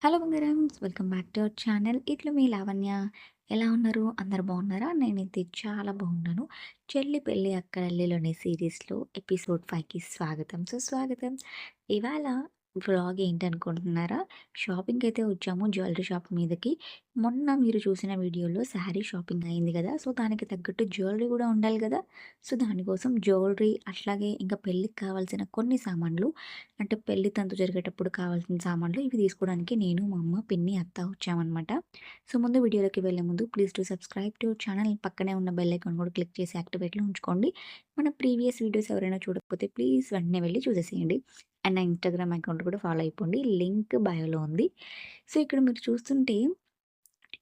Hello బంగారమ్స్! Welcome back to our channel. ఇట్లు మీ లావణ్య. ఎలా ఉన్నారు? అందరూ బాగున్నారా? నేనైతే చాలా బాగున్నాను. 'చెల్లి పెళ్లి అక్కడల్లి'లోని సీరీస్‌లో ఎపిసోడ్ 5కి స్వాగతం, సుస్వాగతం. ఇవాళ వ్లాగ్ ఏంటనుకుంటున్నారా? షాపింగ్‌కైతే వచ్చాము జ్యువెల్లరీ షాప్ మీదకి. మొన్న మీరు చూసిన వీడియోలో శారీ షాపింగ్ అయింది గదా! సో, దానికి తగ్గట్టు జ్యువెల్లరీ గూడా ఉండాలి గదా! సో, దానికోసం జ్యువెల్లరీ అట్లాగే ఇంకా పెళ్ళికి కావాల్సిన కొన్ని సామాన్లు అంటే పెళ్లి తంతు జరిగేటప్పుడు కావాల్సిన సామాన్లు ఇవి తీసుకోవడానికి నేను, మా అమ్మ, పిన్ని, అత్త వచ్చామనమాట. సో, ముందు వీడియోలోకి వెళ్ళే ముందు please do subscribe to channel. పక్కనే ఉన్న బెల్ ఐకాన్ కూడా క్లిక్ చేసి యాక్టివేట్‌లో ఉంచుకోండి. మన ప్రీవియస్ వీడియోస్ ఎవరైనా చూడకపోతే ప్లీజ్ వెంటనే వెళ్లి చూసేసేయండి. అండ్ నా ఇన్‌స్టాగ్రామ్ అకౌంట్ కూడా ఫాలో అయిపోండి. లింక్ బయోలో ఉంది. సో, ఇక్కడ మీరు చూస్తుంటే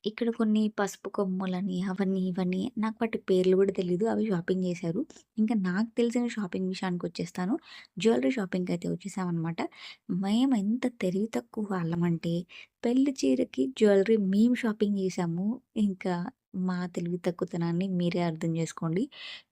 ఇక్కడ కొన్ని పసుపు కొమ్ములని, అవన్నీ, ఇవన్నీ నాకు వాటి పేర్లు గూడా తెలీదు. అవి షాపింగ్ జేశారు. ఇంకా నాకు తెలిసిన షాపింగ్ విషయానికొచ్చేస్తాను. జ్యువెల్లరీ షాపింగ్‌కయితే వచ్చేసామనమాట. మేము ఎంత తెలివి తక్కువ వాళ్ళమంటే, పెళ్లి చీరకి జ్యువెల్లరీ మేము షాపింగ్ జేశాము. ఇంకా మా తెలివి తక్కువతనాన్ని మీరే అర్థం జేసుకోండి.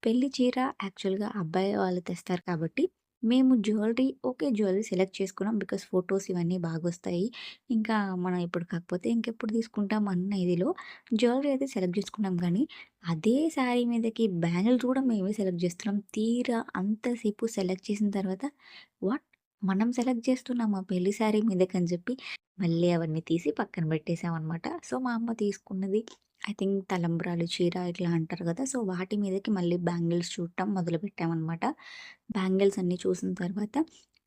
పెళ్లి చీర యాక్చువల్‌గా అబ్బాయి వాళ్ళు తెస్తారు కాబట్టి, మేము జ్యువెల్లరీ ఓకే. జ్యువెల్లరీ సెలెక్ట్ చేసుకున్నాం. బికాజ్ ఫోటోస్ ఇవన్నీ బాగొస్తాయి. ఇంకా మనం ఇప్పుడు కాకపోతే ఇంకెప్పుడు తీసుకుంటాం అన్న ఇదిలో జ్యువెల్లరీ అయితే సెలెక్ట్ చేసుకున్నాం కానీ, అదే శారీ మీదకి బ్యాంగిల్స్ కూడా మేమే సెలెక్ట్ చేస్తున్నాం. తీరా అంతసేపు సెలెక్ట్ చేసిన తర్వాత వాట్! మనం సెలెక్ట్ చేస్తున్నామా పెళ్లి శారీ మీదకని చెప్పి మళ్ళీ అవన్నీ తీసి పక్కన పెట్టేసామనమాట. సో, మా అమ్మ తీసుకున్నది ఐ థింక్ తలంబ్రాలు చీర ఇట్లా అంటారు కదా! సో, వాటి మీదకి మళ్ళీ బ్యాంగిల్స్ చూడటం మొదలుపెట్టామనమాట. బ్యాంగిల్స్ అన్నీ చూసిన తర్వాత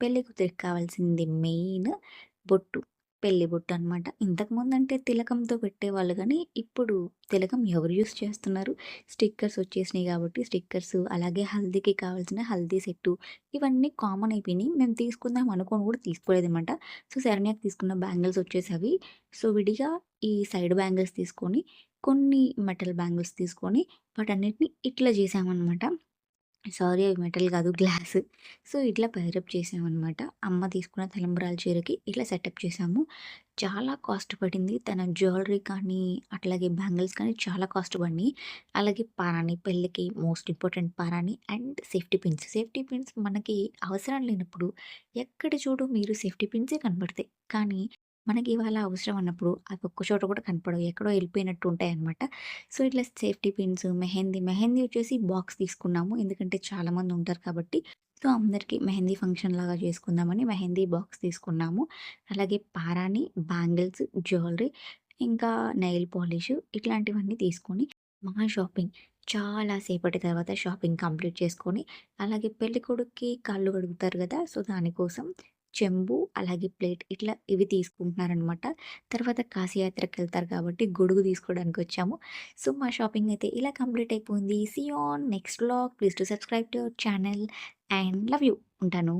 పెళ్లి కూతురికి కావాల్సింది మెయిన్ బొట్టు. పెళ్లి బొట్టనమాట. ఇంతకుముందంటే తిలకంతో పెట్టేవాళ్ళు గానీ, ఇప్పుడు తిలకం ఎవరు యూజ్ చేస్తున్నారు? స్టిక్కర్స్ వచ్చేసినాయి గాబట్టి స్టిక్కర్స్, అలాగే హల్దీకి కావాల్సిన హల్దీ సెట్టు ఇవన్నీ కామన్ అయిపోయినియి. మేము తీసుకుందాం అనుకోని గూడా తీసుకోలేదనమాట. సో, శరణ్యకి తీసుకున్న బ్యాంగిల్స్ వచ్చేసవి. సో, విడిగా ఈ సైడ్ బ్యాంగిల్స్ తీసుకొని, కొన్ని మెటల్ బ్యాంగిల్స్ తీసుకొని, వాటన్నిటిని ఇట్లా జేసామనమాట. సారీ అవి మెటల్ కాదు గ్లాస్. సో, ఇట్లా పైరప్ చేసామనమాట. అమ్మ తీసుకున్న తలంబ్రాల చీరకి ఇట్లా సెటప్ చేసాము. చాలా కాస్ట్ పడింది. తన జ్యువెల్లరీ కానీ, అట్లాగే బ్యాంగిల్స్ కానీ చాలా కాస్ట్ పడినియి. అలాగే పారాణి పెళ్ళికి మోస్ట్ ఇంపార్టెంట్ పారాణి and safety pins. Safety pins మనకి అవసరం లేనప్పుడు ఎక్కడ చూడు మీరు సేఫ్టీ పిన్సే కనపడతాయి. కానీ మనకి ఇవాళ అవసరం అన్నప్పుడు అవి ఒక్క చోట కూడా కనపడవు. ఎక్కడో ఎళ్ళిపోయినట్టు ఉంటాయన్నమాట. సో, ఇట్లా సేఫ్టీ పిన్స్, మెహందీ వచ్చేసి బాక్స్ తీసుకున్నాము. ఎందుకంటే చాలామంది ఉంటారు కాబట్టి. సో, అందరికీ మెహందీ ఫంక్షన్‌లాగా చేసుకుందామని మెహందీ బాక్స్ తీసుకున్నాము. అలాగే పారాని, బ్యాంగిల్స్, జ్యువెల్లరీ ఇంకా నెయిల్ పాలిష్ ఇట్లాంటివన్నీ తీసుకొని మా షాపింగ్ చాలా సేపటి తర్వాత షాపింగ్ కంప్లీట్ చేసుకొని, అలాగే పెళ్ళికొడుక్కి కాళ్ళు కడుగుతారు గదా! సో, దానికోసం చెంబు, అలాగే ప్లేట్ ఇట్లా ఇవి తీసుకుంటున్నారనమాట. తర్వాత కాశీయాత్రకెళ్తారు కాబట్టి గొడుగు తీసుకోవడానికొచ్చాము. సో, మా షాపింగ్ అయితే ఇలా కంప్లీట్ అయిపోయింది. See you on next vlog. Please do subscribe to our channel and love you. ఉంటాను.